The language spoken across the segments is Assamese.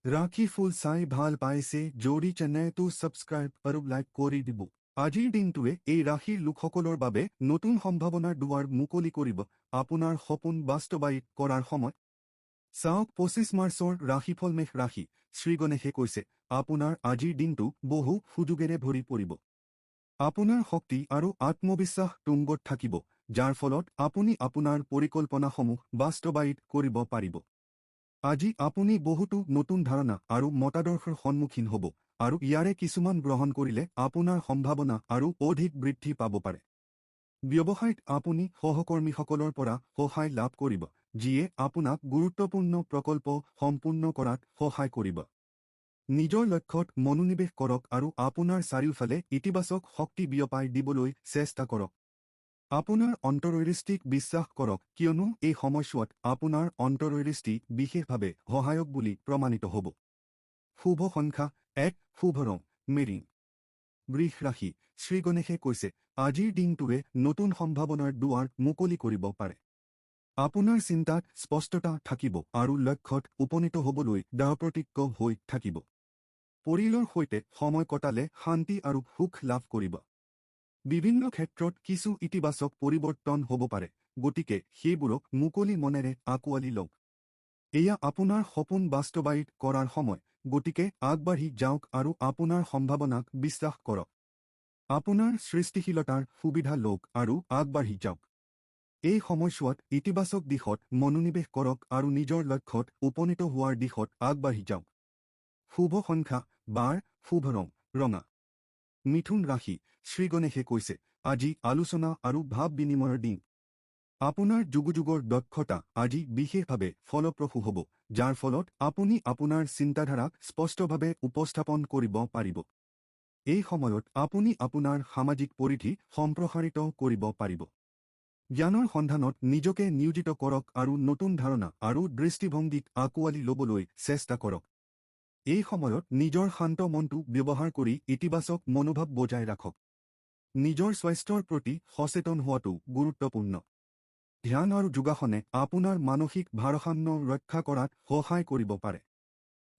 ৰাখি ফুল চাই ভাল পাইছে যদি চেনেলটো ছাবস্ক্ৰাইব আৰু লাইক কৰি দিব। আজিৰ দিনটোৱে এই ৰাশিৰ লোকসকলৰ বাবে নতুন সম্ভাৱনাৰ দুৱাৰ মুকলি কৰিব। আপোনাৰ সপোন বাস্তৱায়িত কৰাৰ সময়। চাওক 25 মাৰ্চৰ ৰাশিফল। মেষ ৰাশি। শ্ৰীগণেশে কৈছে, আপোনাৰ আজিৰ দিনটো বহু সুযোগেৰে ভৰি পৰিব। আপোনাৰ শক্তি আৰু আত্মবিশ্বাস তুংগত থাকিব, যাৰ ফলত আপুনি আপোনাৰ পৰিকল্পনাসমূহ বাস্তৱায়িত কৰিব পাৰিব। আজি আপুনি বহুতো নতুন ধাৰণা আৰু মতাদৰ্শৰ সন্মুখীন হ'ব, আৰু ইয়াৰে কিছুমান গ্ৰহণ কৰিলে আপোনাৰ সম্ভাৱনা আৰু অধিক বৃদ্ধি পাব পাৰে। ব্যৱসায়ত আপুনি সহকৰ্মীসকলৰ পৰা সহায় লাভ কৰিব, যিয়ে আপোনাক গুৰুত্বপূৰ্ণ প্ৰকল্প সম্পূৰ্ণ কৰাত সহায় কৰিব। নিজৰ লক্ষ্যত মনোনিৱেশ কৰক আৰু আপোনাৰ চাৰিওফালে ইতিবাচক শক্তি বিয়পাই দিবলৈ চেষ্টা কৰক। আপোনাৰ অন্তৰ্দৃষ্টিক বিশ্বাস কৰক, কিয়নো এই সময়ছোৱাত আপোনাৰ অন্তৰ্দৃষ্টি বিশেষভাৱে সহায়ক বুলি প্ৰমাণিত হ'ব। শুভ সংখ্যা 1, শুভ ৰং মেৰিন। বৃষ ৰাশি। শ্ৰীগণেশে কৈছে, আজিৰ দিনটোৱে নতুন সম্ভাৱনাৰ দুৱাৰ মুকলি কৰিব পাৰে। আপোনাৰ চিন্তাত স্পষ্টতা থাকিব আৰু লক্ষ্যত উপনীত হ'বলৈ দৃঢ়প্ৰতিজ্ঞ হৈ থাকিব। পৰিয়ালৰ সৈতে সময় কটালে শান্তি আৰু সুখ লাভ কৰিব। বিভিন্ন ক্ষেত্ৰত কিছু ইতিবাচক পৰিৱৰ্তন হ'ব পাৰে, গতিকে সেইবোৰক মুকলি মনেৰে আঁকোৱালি লওক। এয়া আপোনাৰ সপোন বাস্তৱায়িত কৰাৰ সময়, গতিকে আগবাঢ়ি যাওক আৰু আপোনাৰ সম্ভাৱনাক বিশ্বাস কৰক। আপোনাৰ সৃষ্টিশীলতাৰ সুবিধা লওক আৰু আগবাঢ়ি যাওক। এই সময়ছোৱাত ইতিবাচক দিশত মনোনিৱেশ কৰক আৰু নিজৰ লক্ষ্যত উপনীত হোৱাৰ দিশত আগবাঢ়ি যাওক। শুভ সংখ্যা 12, শুভ ৰং ৰঙা। মিথুন ৰাশি। শ্ৰীগণেশে কৈছে, আজি আলোচনা আৰু ভাৱ বিনিময়ৰ দিন। আপোনাৰ যোগাযোগৰ দক্ষতা আজি বিশেষভাৱে ফলপ্ৰসূ হ'ব, যাৰ ফলত আপুনি আপোনাৰ চিন্তাধাৰাক স্পষ্টভাৱে উপস্থাপন কৰিব পাৰিব। এই সময়ত আপুনি আপোনাৰ সামাজিক পৰিধি সম্প্ৰসাৰিত কৰিব পাৰিব। জ্ঞানৰ সন্ধানত নিজকে নিয়োজিত কৰক আৰু নতুন ধাৰণা আৰু দৃষ্টিভংগীক আঁকোৱালি ল'বলৈ চেষ্টা কৰক। এই সময়ত নিজৰ শান্ত মনটো ব্যৱহাৰ কৰি ইতিবাচক মনোভাৱ বজাই ৰাখক। নিজৰ স্বাস্থ্যৰ প্ৰতি সচেতন হোৱাটো গুৰুত্বপূৰ্ণ। ধ্যান আৰু যোগাসনে আপোনাৰ মানসিক ভাৰসাম্য ৰক্ষা কৰাত সহায় কৰিব পাৰে।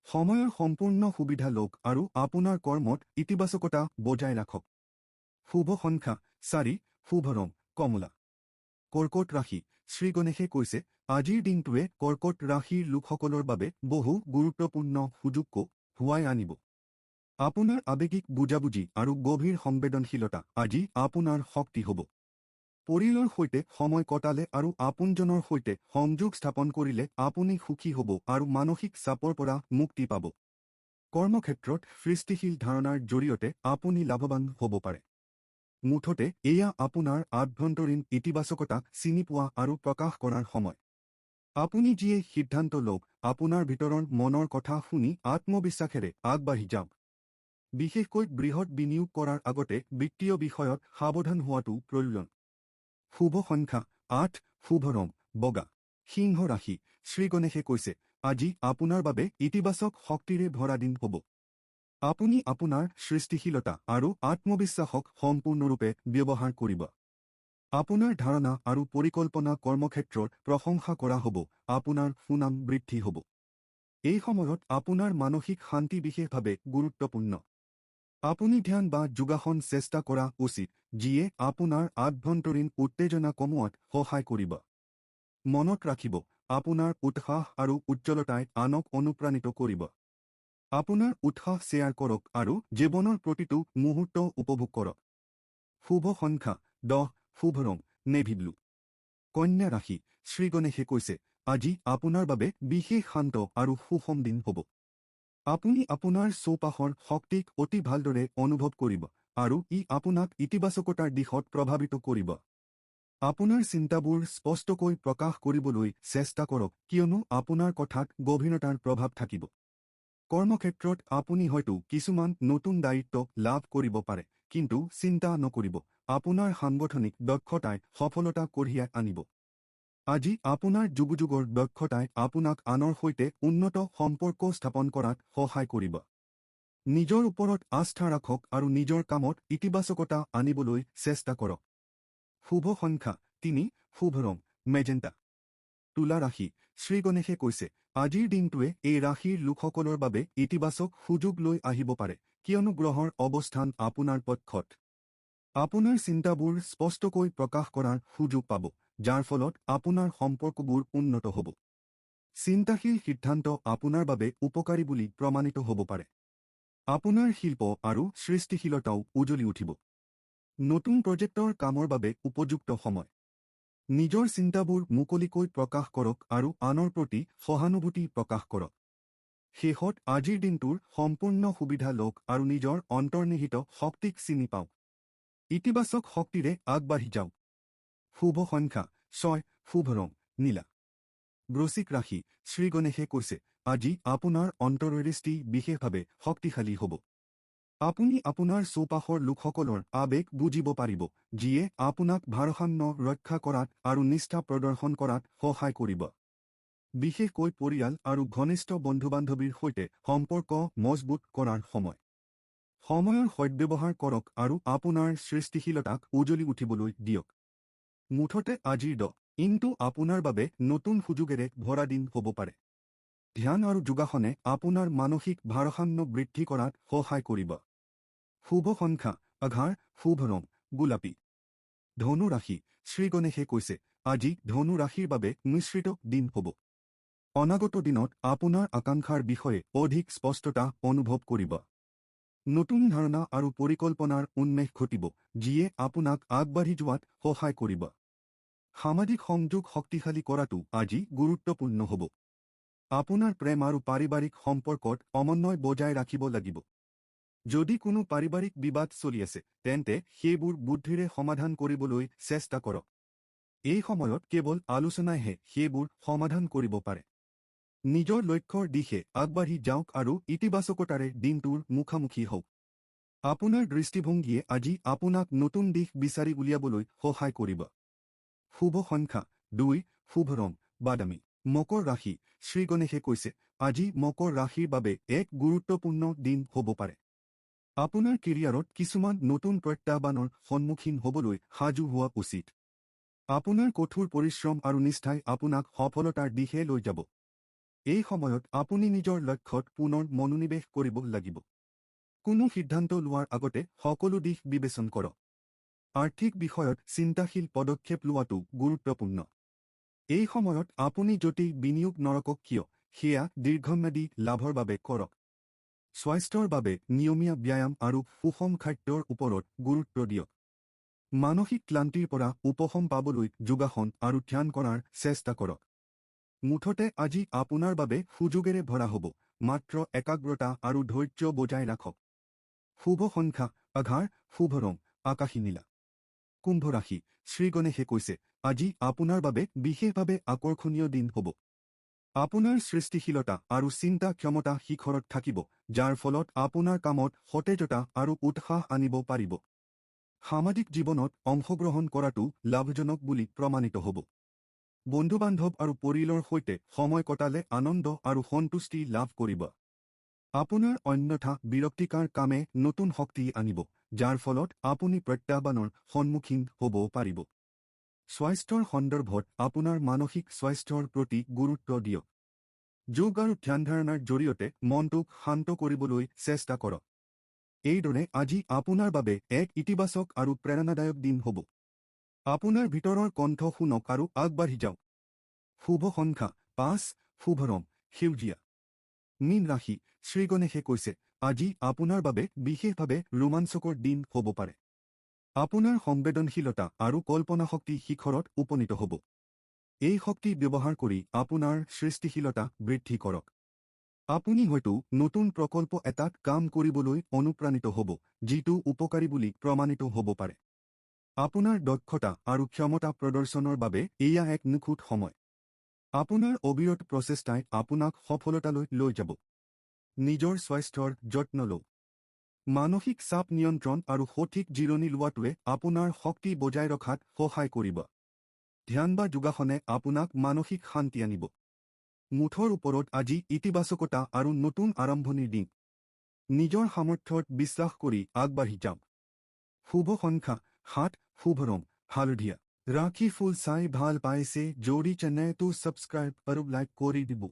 সময়ৰ সম্পূৰ্ণ সুবিধা লওক আৰু আপোনাৰ কৰ্মত ইতিবাচকতা বজাই ৰাখক। শুভ সংখ্যা 4, শুভ ৰং কমলা। কৰ্কট ৰাশি। শ্ৰীগণেশে কৈছে, আজিৰ দিনটোৱে কৰ্কট ৰাশিৰ লোকসকলৰ বাবে বহু গুৰুত্বপূৰ্ণ সুযোগ কঢ়িয়াই আনিব। আপোনাৰ আৱেগিক বুজাবুজি আৰু গভীৰ সংবেদনশীলতা আজি আপোনাৰ শক্তি হ'ব। পৰিয়ালৰ সৈতে সময় কটালে আৰু আপোনজনৰ সৈতে সংযোগ স্থাপন কৰিলে আপুনি সুখী হ'ব আৰু মানসিক চাপৰ পৰা মুক্তি পাব। কৰ্মক্ষেত্ৰত সৃষ্টিশীল ধাৰণাৰ জৰিয়তে আপুনি লাভৱান হ'ব পাৰে। মুঠতে এয়া আপোনাৰ আভ্যন্তৰীণ ইতিবাচকতাক চিনি পোৱা আৰু প্ৰকাশ কৰাৰ সময়। আপুনি যিয়ে সিদ্ধান্ত লওক, আপোনাৰ ভিতৰৰ মনৰ কথা শুনি আত্মবিশ্বাসেৰে আগবাঢ়ি যাওক। বিশেষকৈ বৃহৎ বিনিয়োগ কৰাৰ আগতে বিত্তীয় বিষয়ত সাৱধান হোৱাটো প্ৰয়োজন। শুভ সংখ্যা 8, শুভ ৰং বগা। সিংহ ৰাশি। শ্ৰীগণেশে কৈছে, আজি আপোনাৰ বাবে ইতিবাচক শক্তিৰে ভৰা দিন হ'ব। আপুনি আপোনাৰ সৃষ্টিশীলতা আৰু আত্মবিশ্বাসক সম্পূৰ্ণৰূপে ব্যৱহাৰ কৰিব। আপোনাৰ ধাৰণা আৰু পৰিকল্পনা কৰ্মক্ষেত্ৰত প্ৰশংসা কৰা হ'ব, আপোনাৰ সুনাম বৃদ্ধি হ'ব। এই সময়ত আপোনাৰ মানসিক শান্তি বিশেষভাৱে গুৰুত্বপূৰ্ণ। আপুনি ধ্যান বা যোগাসন চেষ্টা কৰা উচিত, যিয়ে আপোনাৰ আভ্যন্তৰীণ উত্তেজনা কমোৱাত সহায় কৰিব। মনত ৰাখিব, আপোনাৰ উৎসাহ আৰু উজ্জ্বলতাই আনক অনুপ্ৰাণিত কৰিব। আপোনাৰ উৎসাহ শ্বেয়াৰ কৰক আৰু জীৱনৰ প্ৰতিটো মুহূৰ্ত উপভোগ কৰক। শুভ সংখ্যা 10, শুভ ৰং নেভি ব্লু। কন্যা ৰাশি। শ্ৰীগণেশে কৈছে, আজি আপোনাৰ বাবে বিশেষ শান্ত আৰু সুষম দিন হ'ব। আপুনি আপোনাৰ চৌপাশৰ শক্তিক অতি ভালদৰে অনুভৱ কৰিব আৰু ই আপোনাক ইতিবাচকতাৰ দিশত প্ৰভাৱিত কৰিব। আপোনাৰ চিন্তাবোৰ স্পষ্টকৈ প্ৰকাশ কৰিবলৈ চেষ্টা কৰক, কিয়নো আপোনাৰ কথাত গভীৰতাৰ প্ৰভাৱ থাকিব। কৰ্মক্ষেত্ৰত আপুনি হয়তো কিছুমান নতুন দায়িত্ব লাভ কৰিব পাৰে, কিন্তু চিন্তা নকৰিব, আপোনাৰ সাংগঠনিক দক্ষতাই সফলতা কঢ়িয়াই আনিব। আজি আপোনাৰ যোগাযোগৰ দক্ষতাই আপোনাক আনৰ সৈতে উন্নত সম্পৰ্ক স্থাপন কৰাত সহায় কৰিব। নিজৰ ওপৰত আস্থা ৰাখক আৰু নিজৰ কামত ইতিবাচকতা আনিবলৈ চেষ্টা কৰক। শুভ সংখ্যা 3, শুভ ৰং মেজেণ্টা। তুলা ৰাশি শ্ৰীগণেশে কৈছে আজিৰ দিনটোৱে এই ৰাশিৰ লোকসকলৰ বাবে ইতিবাচক সুযোগ লৈ আহিব পাৰে কিয়নো গ্ৰহৰ অৱস্থান আপোনাৰ পক্ষত আপোনাৰ চিন্তাবোৰ স্পষ্টকৈ প্ৰকাশ কৰাৰ সুযোগ পাব যাৰ ফলত আপোনাৰ সম্পৰ্কবোৰ উন্নত হ'ব চিন্তাশীল সিদ্ধান্ত আপোনাৰ বাবে উপকাৰী বুলি প্ৰমাণিত হ'ব পাৰে আপোনাৰ শিল্প আৰু সৃষ্টিশীলতাও উজ্বলি উঠিব নতুন প্ৰজেক্টৰ কামৰ বাবে উপযুক্ত সময় নিজৰ চিন্তাবোৰ মুকলিকৈ প্ৰকাশ কৰক আৰু আনৰ প্ৰতি সহানুভূতি প্ৰকাশ কৰক শেষত আজিৰ দিনটোৰ সম্পূৰ্ণ সুবিধা লওক আৰু নিজৰ অন্তৰ্নিহিত শক্তিক চিনি পাওক ইতিবাচক শক্তিৰে আগবাঢ়ি যাওক শুভ সংখ্যা 6 শুভ ৰং নীলা বৃশ্চিক ৰাশি শ্ৰীগণেশে কৈছে আজি আপোনাৰ অন্তৰ্দৃষ্টি বিশেষভাৱে শক্তিশালী হ'ব আপুনি আপোনাৰ চৌপাশৰ লোকসকলৰ আবেগ বুজিব পাৰিব যিয়ে আপোনাক ভাৰসাম্য ৰক্ষা কৰাত আৰু নিষ্ঠা প্ৰদৰ্শন কৰাত সহায় কৰিব বিশেষকৈ পৰিয়াল আৰু ঘনিষ্ঠ বন্ধু-বান্ধৱীৰ সৈতে সম্পৰ্ক মজবুত কৰাৰ সময়ৰ সদ্ব্যৱহাৰ কৰক আৰু আপোনাৰ সৃষ্টিশীলতাক উজ্বলি উঠিবলৈ দিয়ক মুঠতে আজিৰ দিনটো আপোনাৰ বাবে নতুন সুযোগেৰে ভৰা দিন হ'ব পাৰে ধ্যান আৰু যোগাসনে আপোনাৰ মানসিক ভাৰসাম্য বৃদ্ধি কৰাত সহায় কৰিব শুভ সংখ্যা 11 শুভ ৰং গোলাপী ধনু ৰাশি শ্ৰীগণেশে কৈছে আজি ধনু ৰাশিৰ বাবে মিশ্ৰিত দিন হ'ব অনাগত দিনত আপোনাৰ আকাংক্ষাৰ বিষয়ে অধিক স্পষ্টতা অনুভৱ কৰিব নতুন ধাৰণা আৰু পৰিকল্পনাৰ উন্মেষ ঘটিব যিয়ে আপোনাক আগবাঢ়ি যোৱাত সহায় কৰিব সামাজিক সংযোগ শক্তিশালী কৰাটো আজি গুৰুত্বপূৰ্ণ হ'ব আপোনাৰ প্ৰেম আৰু পাৰিবাৰিক সম্পৰ্কত সমন্বয় বজাই ৰাখিব লাগিব যদি কোনো পাৰিবাৰিক বিবাদ চলি আছে তেন্তে সেইবোৰ বুদ্ধিৰে সমাধান কৰিবলৈ চেষ্টা কৰক এই সময়ত কেৱল আলোচনাইহে সেইবোৰ সমাধান কৰিব পাৰে নিজৰ লক্ষ্যৰ দিশে আগবাঢ়ি যাওক আৰু ইতিবাচকতাৰে দিনটোৰ মুখামুখি হওক আপোনাৰ দৃষ্টিভংগীয়ে আজি আপোনাক নতুন দিশ বিচাৰি উলিয়াবলৈ সহায় কৰিব শুভ সংখ্যা 2 শুভ ৰং বাদামী মকৰ ৰাশি শ্ৰীগণেশে কৈছে আজি মকৰ ৰাশিৰ বাবে এক গুৰুত্বপূৰ্ণ দিন হ'ব পাৰে আপোনাৰ কেৰিয়াৰত কিছুমান নতুন প্ৰত্যাহ্বানৰ সন্মুখীন হ'বলৈ সাজু হোৱা উচিত আপোনাৰ কঠোৰ পৰিশ্ৰম আৰু নিষ্ঠাই আপোনাক সফলতাৰ দিশে লৈ যাব এই সময়ত আপুনি নিজৰ লক্ষ্যত পুনৰ মনোনিৱেশ কৰিব লাগিব কোনো সিদ্ধান্ত লোৱাৰ আগতে সকলো দিশ বিবেচনা কৰক আৰ্থিক বিষয়ত চিন্তাশীল পদক্ষেপ লোৱাটো গুৰুত্বপূৰ্ণ এই সময়ত আপুনি যদি বিনিয়োগ নৰকক কিয় সেয়া দীৰ্ঘম্যাদী লাভৰ বাবে কৰক স্বাস্থ্যৰ বাবে নিয়মীয়া ব্যায়াম আৰু সুষম খাদ্যৰ ওপৰত গুৰুত্ব দিয়ক মানসিক ক্লান্তিৰ পৰা উপশম পাবলৈ যোগাসন আৰু ধ্যান কৰাৰ চেষ্টা কৰক মুঠতে আজি আপোনাৰ বাবে সুযোগেৰে ভৰা হ'ব মাত্ৰ একাগ্ৰতা আৰু ধৈৰ্য বজাই ৰাখক শুভ সংখ্যা 11 শুভ ৰং আকাশী নীলা কুম্ভ ৰাশি শ্ৰীগণেশে কৈছে আজি আপোনাৰ বাবে বিশেষভাৱে আকৰ্ষণীয় দিন হ'ব আপোনাৰ সৃষ্টিশীলতা আৰু চিন্তা ক্ষমতা শিখৰত থাকিব যাৰ ফলত আপোনাৰ কামত সতেজতা আৰু উৎসাহ আনিব পাৰিব সামাজিক জীৱনত অংশগ্ৰহণ কৰাটো লাভজনক বুলি প্ৰমাণিত হ'ব বন্ধু-বান্ধৱ আৰু পৰিয়ালৰ সৈতে সময় কটালে আনন্দ আৰু সন্তুষ্টি লাভ কৰিব আপোনাৰ অন্যথা বিৰক্তিকৰ কামে নতুন শক্তি আনিব যাৰ ফলত আপুনি প্ৰত্যাহ্বানৰ সন্মুখীন হ'ব পাৰিব স্বাস্থ্যৰ সন্দৰ্ভত আপোনাৰ মানসিক স্বাস্থ্যৰ প্ৰতি গুৰুত্ব দিয়ক যোগ আৰু ধ্যান ধাৰণাৰ জৰিয়তে মনটোক শান্ত কৰিবলৈ চেষ্টা কৰক এইদৰে আজি আপোনাৰ বাবে এক ইতিবাচক আৰু প্ৰেৰণাদায়ক দিন হ'ব আপোনাৰ ভিতৰৰ কণ্ঠ শুনক আৰু আগবাঢ়ি যাওক শুভ সংখ্যা 5 শুভ ৰং সেউজীয়া মীন ৰাশি শ্ৰীগণেশে কৈছে আজি আপোনাৰ বাবে বিশেষভাৱে ৰোমাঞ্চকৰ দিন হ'ব পাৰে আপোনাৰ সংবেদনশীলতা আৰু কল্পনাশক্তি শিখৰত উপনীত হ'ব এই শক্তি ব্যৱহাৰ কৰি আপোনাৰ সৃষ্টিশীলতা বৃদ্ধি কৰক আপুনি হয়তো নতুন প্ৰকল্প এটাত কাম কৰিবলৈ অনুপ্ৰাণিত হ'ব যিটো উপকাৰী বুলি প্ৰমাণিত হ'ব পাৰে আপোনাৰ দক্ষতা আৰু ক্ষমতা প্ৰদৰ্শনৰ বাবে এয়া এক নিখুঁত সময় আপোনাৰ অবিৰত প্ৰচেষ্টাই আপোনাক সফলতালৈ লৈ যাব নিজৰ স্বাস্থ্যৰ যত্ন লওক মানসিক চাপ নিয়ন্ত্ৰণ আৰু সঠিক জিৰণি লোৱাটোৱে আপোনাৰ শক্তি বজাই ৰখাত সহায় কৰিব ধ্যান বা যোগাসনে আপোনাক মানসিক শান্তি আনিব মুঠৰ ওপৰত আজি ইতিবাচকতা আৰু নতুন আৰম্ভণিৰ দিন নিজৰ সামৰ্থ্যত বিশ্বাস কৰি আগবাঢ়ি যাওক শুভ সংখ্যা 7 শুভ ৰং হালধীয়া ৰাখি ফুল চাই ভাল পাইছে যদি চেনেলটো ছাবস্ক্ৰাইব আৰু লাইক কৰি দিব